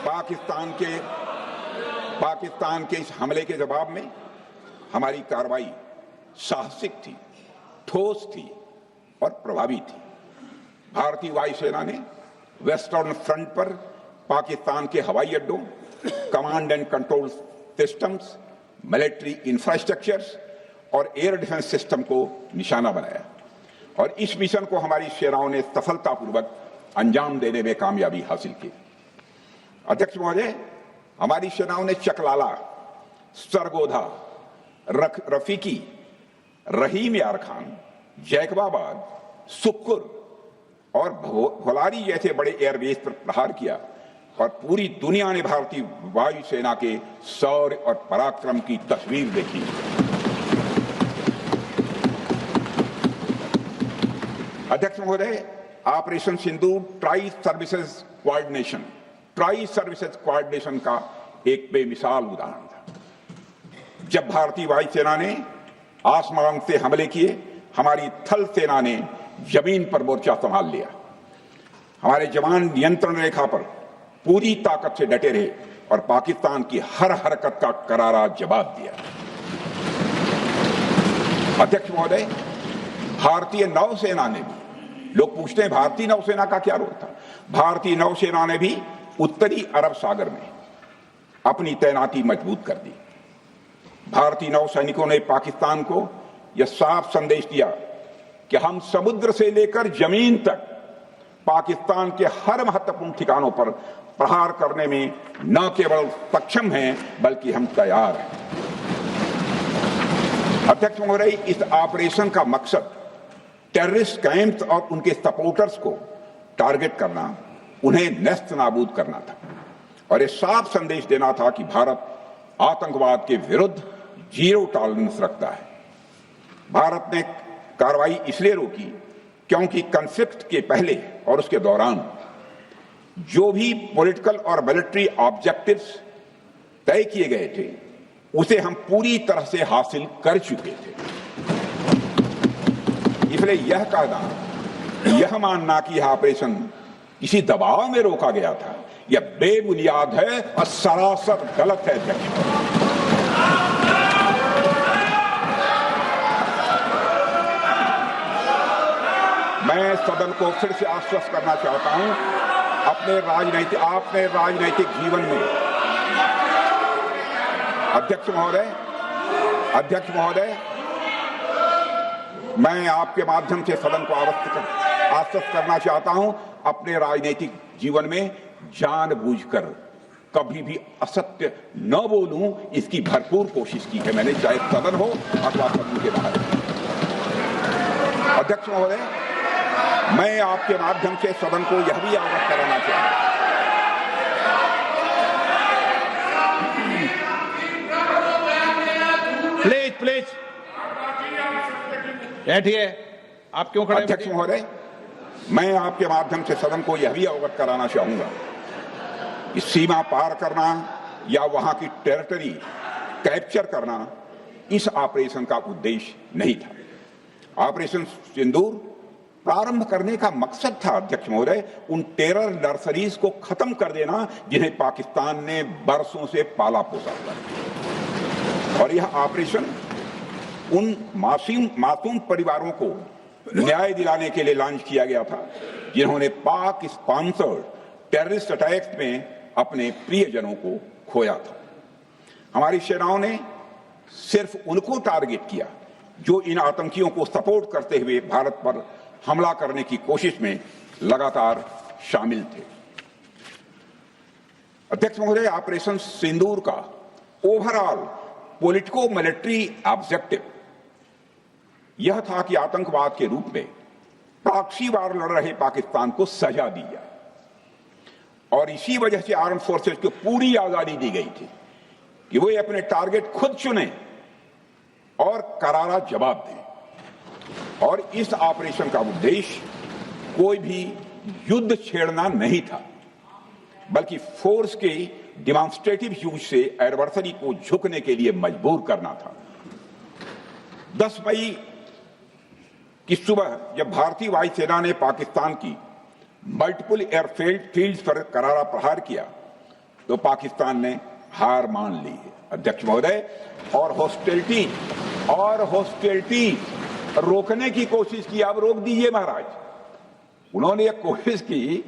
पाकिस्तान के इस हमले के जवाब में हमारी कार्रवाई साहसिक थी, ठोस थी और प्रभावी थी। भारतीय वायुसेना ने वेस्टर्न फ्रंट पर पाकिस्तान के हवाई अड्डों, command and control systems, military infrastructures और एयर डिफेंस सिस्टम को निशाना बनाया और इस मिशन को हमारी सेनाओं ने सफलतापूर्वक अंजाम देने में कामयाबी हासिल की। अध्यक्ष महोदय, हमारी सेनाओं ने चकलाला, सरगोधा, रफीकी, रहीम यार खान, जैकबाबाद, सुक्कुर और भोलारी जैसे बड़े एयरबेस पर प्रहार किया और पूरी दुनिया ने भारतीय वायुसेना के शौर्य और पराक्रम की तस्वीर देखी। अध्यक्ष महोदय, ऑपरेशन सिंदूर ट्राई सर्विसेज कोऑर्डिनेशन का एक बेमिसाल उदाहरण था। जब भारतीय वायुसेना ने आसमान से हमले किए, हमारी थल सेना ने जमीन पर मोर्चा संभाल लिया। हमारे जवान नियंत्रण रेखा पर पूरी ताकत से डटे रहे और पाकिस्तान की हर हरकत का करारा जवाब दिया। अध्यक्ष महोदय, भारतीय नौसेना ने भी, लोग पूछते हैं भारतीय नौसेना का क्या रोल था, भारतीय नौसेना ने भी उत्तरी अरब सागर में अपनी तैनाती मजबूत कर दी। भारतीय नौसैनिकों ने पाकिस्तान को यह साफ संदेश दिया कि हम समुद्र से लेकर जमीन तक पाकिस्तान के हर महत्वपूर्ण ठिकानों पर प्रहार करने में न केवल सक्षम हैं बल्कि हम तैयार हैं। अध्यक्ष महोदय, इस ऑपरेशन का मकसद टेररिस्ट कैंप्स और उनके सपोर्टर्स को टारगेट करना, उन्हें नेस्त नाबूद करना था और यह साफ संदेश देना था कि भारत आतंकवाद के विरुद्ध जीरो टॉलरेंस रखता है। भारत ने कार्रवाई इसलिए रोकी क्योंकि कॉन्फ्लिक्ट के पहले और उसके दौरान जो भी पॉलिटिकल और मिलिट्री ऑब्जेक्टिव्स तय किए गए थे उसे हम पूरी तरह से हासिल कर चुके थे। इसलिए यह कहना, यह मानना कि यह ऑपरेशन किसी दबाव में रोका गया था, यह बेबुनियाद है और सरासर गलत है। मैं सदन को फिर से आश्वस्त करना चाहता हूं, अपने राजनैतिक जीवन में अध्यक्ष महोदय, मैं आपके माध्यम से सदन को आश्वस्त करना चाहता हूं, अपने राजनीतिक जीवन में जानबूझकर कभी भी असत्य न बोलूं, इसकी भरपूर कोशिश की है मैंने, चाहे सदन हो अथवा सदन के बाहर। अध्यक्ष महोदय, मैं आपके माध्यम से सदन को यह भी अवगत कराना चाहता हूं, प्लीज बैठिए। आप क्यों खड़े? अध्यक्ष महोदय, मैं आपके माध्यम से सदन को यह भी अवगत कराना चाहूंगा कि सीमा पार करना या वहां की टेरिटरी कैप्चर करना इस ऑपरेशन का उद्देश्य नहीं था। ऑपरेशन सिंदूर प्रारंभ करने का मकसद था अध्यक्ष महोदय, उन टेरर नर्सरीज को खत्म कर देना जिन्हें पाकिस्तान ने बरसों से पाला पोसा था। और यह ऑपरेशन उन मासूम परिवारों को न्याय दिलाने के लिए लॉन्च किया गया था जिन्होंने पाक स्पॉन्सर्ड टेररिस्ट अटैक्स में अपने प्रियजनों को खोया था। हमारी सेनाओं ने सिर्फ उनको टारगेट किया जो इन आतंकियों को सपोर्ट करते हुए भारत पर हमला करने की कोशिश में लगातार शामिल थे। अध्यक्ष महोदय, ऑपरेशन सिंदूर का ओवरऑल पॉलिटिको मिलिट्री ऑब्जेक्टिव यह था कि आतंकवाद के रूप में प्रॉक्सी वार लड़ रहे पाकिस्तान को सजा दी जाए और इसी वजह से आर्म फोर्सेस को पूरी आजादी दी गई थी कि वो अपने टारगेट खुद चुने और करारा जवाब दें। और इस ऑपरेशन का उद्देश्य कोई भी युद्ध छेड़ना नहीं था, बल्कि फोर्स के डिमॉन्स्ट्रेटिव यूज से एडवर्सरी को झुकने के लिए मजबूर करना था। 10 मई की सुबह जब भारतीय वायुसेना ने पाकिस्तान की मल्टीपल एयरफील्ड्स पर करारा प्रहार किया, तो पाकिस्तान ने हार मान ली है अध्यक्ष महोदय। और हॉस्टिलिटी रोकने की कोशिश की। अब रोक दीजिए महाराज। उन्होंने एक कोशिश की,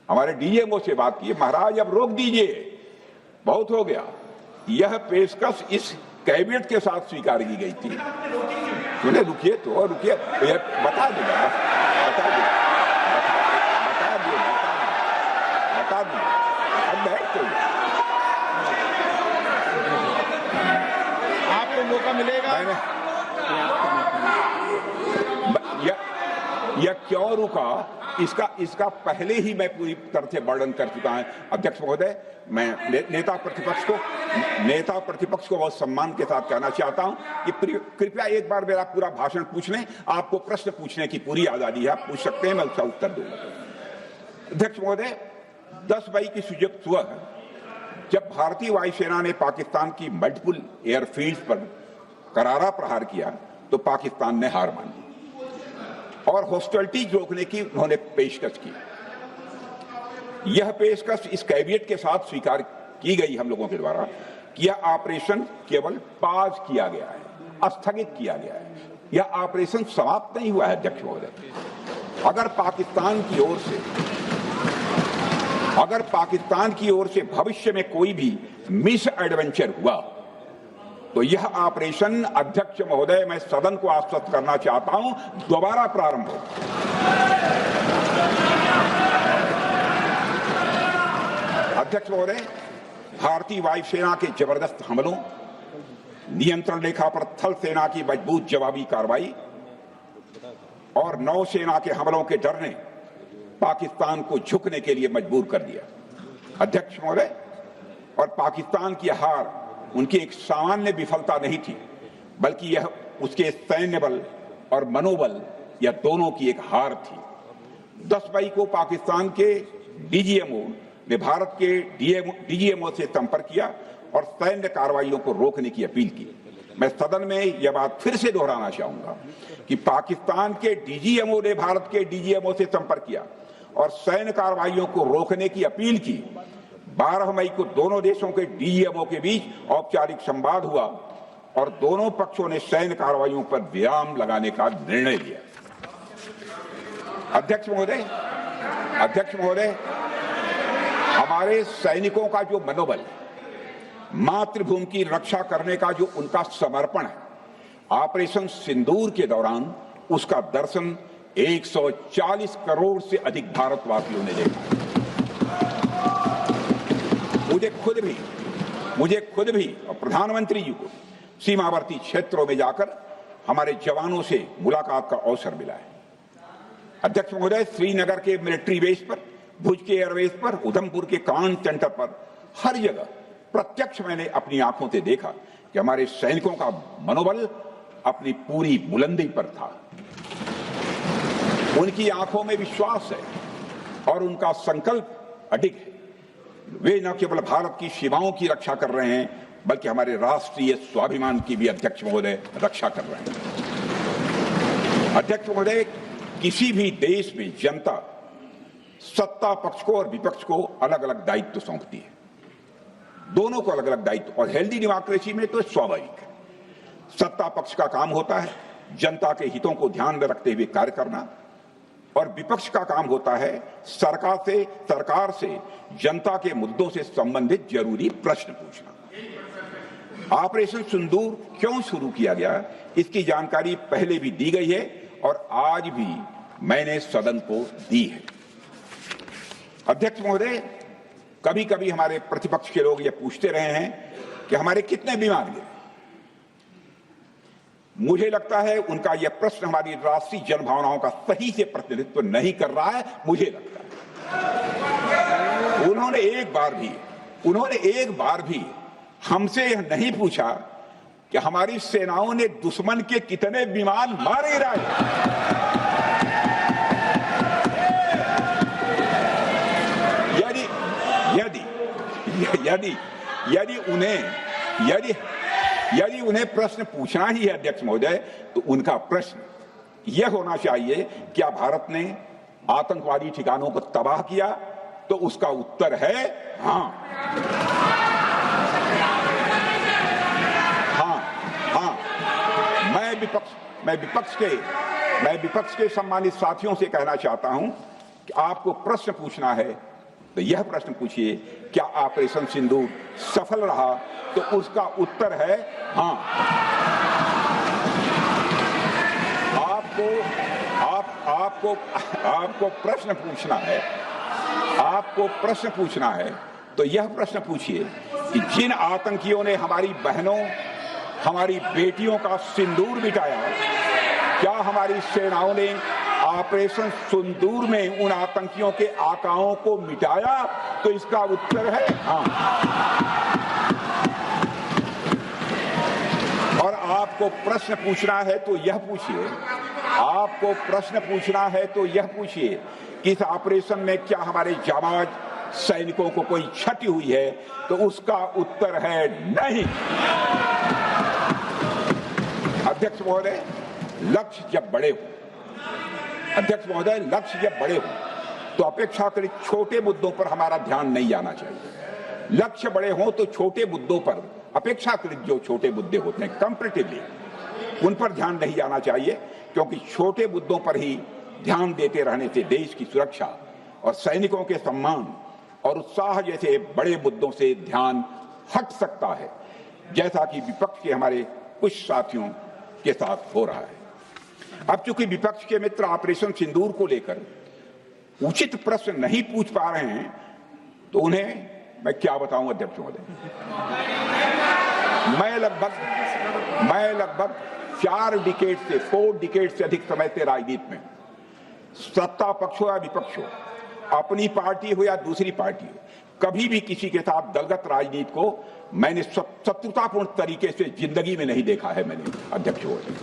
हमारे डीएमओ से बात की, महाराज अब रोक दीजिए, बहुत हो गया। यह पेशकश इस कैबिनेट के साथ स्वीकार की गई थी। सुने, रुकिए तो रुकिए, बता दूंगा अब बैठ तो आपको मौका मिलेगा। यह क्यों रुका, इसका पहले ही मैं पूरी तरह से वर्णन कर चुका हूं अध्यक्ष महोदय। मैं नेता प्रतिपक्ष को बहुत सम्मान के साथ कहना चाहता हूं कि कृपया एक बार मेरा पूरा भाषण पूछ लें। आपको प्रश्न पूछने की पूरी आजादी है, आप पूछ सकते हैं, मैं उसका उत्तर दूंगा। अध्यक्ष महोदय, 10 मई की सुबह जब भारतीय वायुसेना ने पाकिस्तान की मल्टीपल एयरफील्ड्स पर करारा प्रहार किया तो पाकिस्तान ने हार मानी और हॉस्टिलिटी रोकने की उन्होंने पेशकश की। यह पेशकश इस कैबिनेट के साथ स्वीकार की गई हम लोगों के द्वारा कि यह ऑपरेशन केवल पाज किया गया है, स्थगित किया गया है। यह ऑपरेशन समाप्त नहीं हुआ है अध्यक्ष महोदय। अगर पाकिस्तान की ओर से भविष्य में कोई भी मिस एडवेंचर हुआ तो यह ऑपरेशन अध्यक्ष महोदय, मैं सदन को आश्वस्त करना चाहता हूं, दोबारा प्रारंभ हो। अध्यक्ष महोदय, भारतीय वायुसेना के जबरदस्त हमलों, नियंत्रण रेखा पर थल सेना की मजबूत जवाबी कार्रवाई और नौसेना के हमलों के डर ने पाकिस्तान को झुकने के लिए मजबूर कर दिया अध्यक्ष महोदय। और पाकिस्तान की हार उनकी एक सामान्य विफलता नहीं थी, बल्कि यह उसके सैन्य बल और मनोबल, यह दोनों की एक हार थी। 10 मई को पाकिस्तान के डीजीएमओ ने भारत के डीजीएमओ से संपर्क किया और सैन्य कार्रवाइयों को रोकने की अपील की। मैं सदन में यह बात फिर से दोहराना चाहूंगा कि पाकिस्तान के डीजीएमओ ने भारत के डीजीएमओ से संपर्क किया और सैन्य कार्रवाइयों को रोकने की अपील की। 12 मई को दोनों देशों के डीजीएमओ के बीच औपचारिक संवाद हुआ और दोनों पक्षों ने सैन्य कार्रवाइयों पर विराम लगाने का निर्णय लिया। अध्यक्ष महोदय, हमारे सैनिकों का जो मनोबल, मातृभूमि की रक्षा करने का जो उनका समर्पण है, ऑपरेशन सिंदूर के दौरान उसका दर्शन 140 करोड़ से अधिक भारतवासियों ने देखा। मुझे खुद भी और प्रधानमंत्री जी को सीमावर्ती क्षेत्रों में जाकर हमारे जवानों से मुलाकात का अवसर मिला है। अध्यक्ष महोदय, श्रीनगर के मिलिट्री बेस पर, भुज के एयरबेस पर, उधमपुर के कमांड सेंटर पर, हर जगह प्रत्यक्ष मैंने अपनी आंखों से देखा कि हमारे सैनिकों का मनोबल अपनी पूरी बुलंदी पर था। उनकी आंखों में विश्वास है और उनका संकल्प अडिग है। वे न केवल भारत की सीमाओं की रक्षा कर रहे हैं, बल्कि हमारे राष्ट्रीय स्वाभिमान की भी अध्यक्ष महोदय रक्षा कर रहे हैं। अध्यक्ष महोदय, किसी भी देश में जनता सत्ता पक्ष को और विपक्ष को अलग अलग दायित्व सौंपती है, दोनों को अलग अलग दायित्व, और हेल्दी डेमोक्रेसी में तो स्वाभाविक है। सत्ता पक्ष का काम होता है जनता के हितों को ध्यान में रखते हुए कार्य करना और विपक्ष का काम होता है सरकार से जनता के मुद्दों से संबंधित जरूरी प्रश्न पूछना। ऑपरेशन सिंदूर क्यों शुरू किया गया, इसकी जानकारी पहले भी दी गई है और आज भी मैंने सदन को दी है। अध्यक्ष महोदय, कभी कभी हमारे प्रतिपक्ष के लोग ये पूछते रहे हैं कि हमारे कितने विमान गिरे। मुझे लगता है उनका यह प्रश्न हमारी राष्ट्रीय जनभावनाओं का सही से प्रतिनिधित्व नहीं कर रहा है। मुझे लगता है उन्होंने एक बार भी हमसे यह नहीं पूछा कि हमारी सेनाओं ने दुश्मन के कितने विमान मारे गिराए। यदि उन्हें प्रश्न पूछना ही है अध्यक्ष महोदय, तो उनका प्रश्न यह होना चाहिए, क्या भारत ने आतंकवादी ठिकानों को तबाह किया तो उसका उत्तर है हाँ। हाँ हाँ। मैं विपक्ष के सम्मानित साथियों से कहना चाहता हूं कि आपको प्रश्न पूछना है तो यह प्रश्न पूछिए, क्या ऑपरेशन सिंदूर सफल रहा? तो उसका उत्तर है हाँ। आपको प्रश्न पूछना है तो यह प्रश्न पूछिए कि जिन आतंकियों ने हमारी बहनों, हमारी बेटियों का सिंदूर मिटाया, क्या हमारी सेनाओं ने ऑपरेशन सिंदूर में उन आतंकियों के आकाओं को मिटाया? तो इसका उत्तर है हाँ। और आपको प्रश्न पूछना है तो यह पूछिए कि इस ऑपरेशन में क्या हमारे जाबाज सैनिकों को कोई क्षति हुई है? तो उसका उत्तर है नहीं। अध्यक्ष महोदय, लक्ष्य जब बड़े हो तो अपेक्षाकृत छोटे मुद्दों पर हमारा ध्यान नहीं जाना चाहिए। लक्ष्य बड़े हों तो छोटे मुद्दों पर, अपेक्षाकृत जो छोटे मुद्दे होते हैं कंपैरेटिवली, उन पर ध्यान नहीं जाना चाहिए, क्योंकि छोटे मुद्दों पर ही ध्यान देते रहने से देश की सुरक्षा और सैनिकों के सम्मान और उत्साह जैसे बड़े मुद्दों से ध्यान हट सकता है, जैसा कि विपक्ष के हमारे कुछ साथियों के साथ हो रहा है। अब चूंकि विपक्ष के मित्र ऑपरेशन सिंदूर को लेकर उचित प्रश्न नहीं पूछ पा रहे हैं, तो उन्हें मैं क्या बताऊं अध्यक्ष महोदय। मैं लगभग 4 डिकेड से अधिक समय से राजनीति में, सत्ता पक्ष हो या विपक्ष हो, अपनी पार्टी हो या दूसरी पार्टी हो, कभी भी किसी के साथ दलगत राजनीति को मैंने शत्रुतापूर्ण तरीके से जिंदगी में नहीं देखा है मैंने अध्यक्ष महोदय।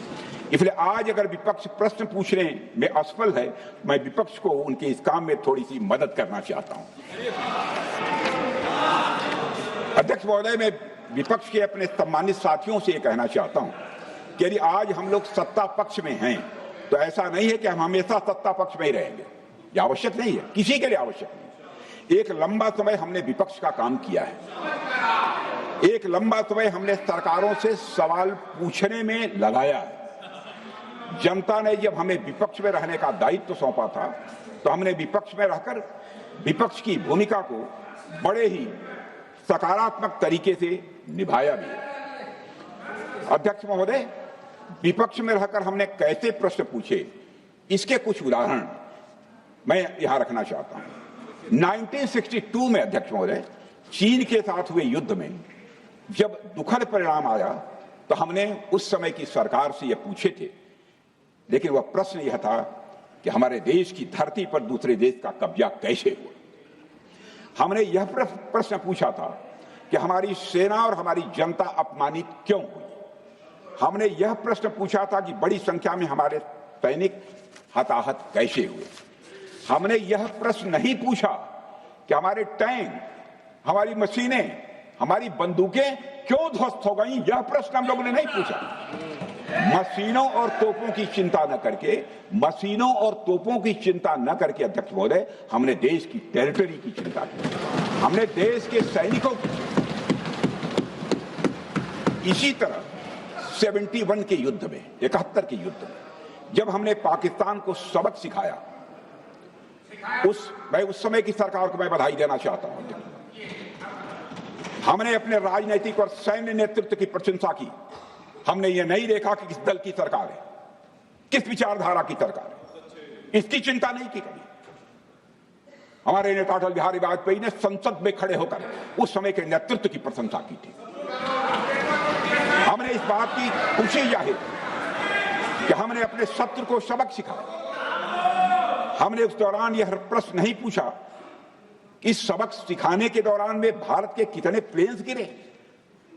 इसलिए आज अगर विपक्ष प्रश्न पूछने में असफल है, मैं विपक्ष को उनके इस काम में थोड़ी सी मदद करना चाहता हूं। अध्यक्ष महोदय, मैं विपक्ष के अपने सम्मानित साथियों से कहना चाहता हूं कि यदि आज हम लोग सत्ता पक्ष में हैं तो ऐसा नहीं है कि हम हमेशा सत्ता पक्ष में ही रहेंगे। यह आवश्यक नहीं है, किसी के लिए आवश्यक नहीं। एक लंबा समय हमने विपक्ष का काम किया है, एक लंबा समय हमने सरकारों से सवाल पूछने में लगाया है। जनता ने जब हमें विपक्ष में रहने का दायित्व सौंपा था तो हमने विपक्ष में रहकर विपक्ष की भूमिका को बड़े ही सकारात्मक तरीके से निभाया भी। अध्यक्ष महोदय, विपक्ष में रहकर हमने कैसे प्रश्न पूछे, इसके कुछ उदाहरण मैं यहां रखना चाहता हूं। 1962 में अध्यक्ष महोदय, चीन के साथ हुए युद्ध में जब दुखद परिणाम आया तो हमने उस समय की सरकार से यह पूछे थे, लेकिन वह प्रश्न यह था कि हमारे देश की धरती पर दूसरे देश का कब्जा कैसे हुआ। हमने यह प्रश्न पूछा था कि हमारी सेना और हमारी जनता अपमानित क्यों हुई। हमने यह प्रश्न पूछा था कि बड़ी संख्या में हमारे सैनिक हताहत कैसे हुए। हमने यह प्रश्न नहीं पूछा कि हमारे टैंक, हमारी मशीनें, हमारी बंदूकें क्यों ध्वस्त हो गई। यह प्रश्न हम लोगों ने नहीं पूछा। मशीनों और तोपों की चिंता न करके अध्यक्ष महोदय, हमने देश की टेरिटरी की चिंता की, हमने देश के सैनिकों की। इसी तरह 71 के युद्ध में, 71 के युद्ध में जब हमने पाकिस्तान को सबक सिखाया, मैं उस समय की सरकार को मैं बधाई देना चाहता हूं। हमने अपने राजनीतिक और सैन्य नेतृत्व की प्रशंसा की। हमने ये नहीं देखा कि किस दल की सरकार है, किस विचारधारा की सरकार है, इसकी चिंता नहीं की कभी। हमारे नेता अटल बिहारी वाजपेयी ने संसद में खड़े होकर उस समय के नेतृत्व की प्रशंसा की थी। हमने इस बात की खुशी जाहिर कि हमने अपने शत्रु को सबक सिखाया। हमने उस दौरान यह प्रश्न नहीं पूछा कि इस सबक सिखाने के दौरान में भारत के कितने प्लेन्स गिरे,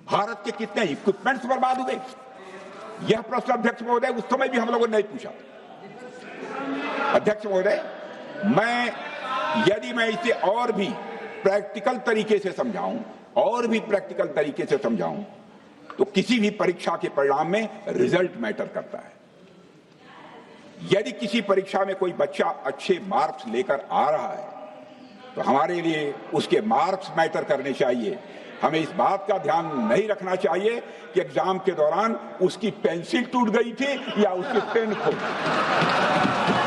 भारत के कितने इक्विपमेंट्स बर्बाद हुए। यह प्रश्न अध्यक्ष महोदय उस समय भी हम लोगों ने नहीं पूछा। अध्यक्ष महोदय, यदि मैं इसे और भी प्रैक्टिकल तरीके से समझाऊं तो किसी भी परीक्षा के परिणाम में रिजल्ट मैटर करता है। यदि किसी परीक्षा में कोई बच्चा अच्छे मार्क्स लेकर आ रहा है तो हमारे लिए उसके मार्क्स मैटर करने चाहिए। हमें इस बात का ध्यान नहीं रखना चाहिए कि एग्जाम के दौरान उसकी पेंसिल टूट गई थी या उसकी पेन खो गई।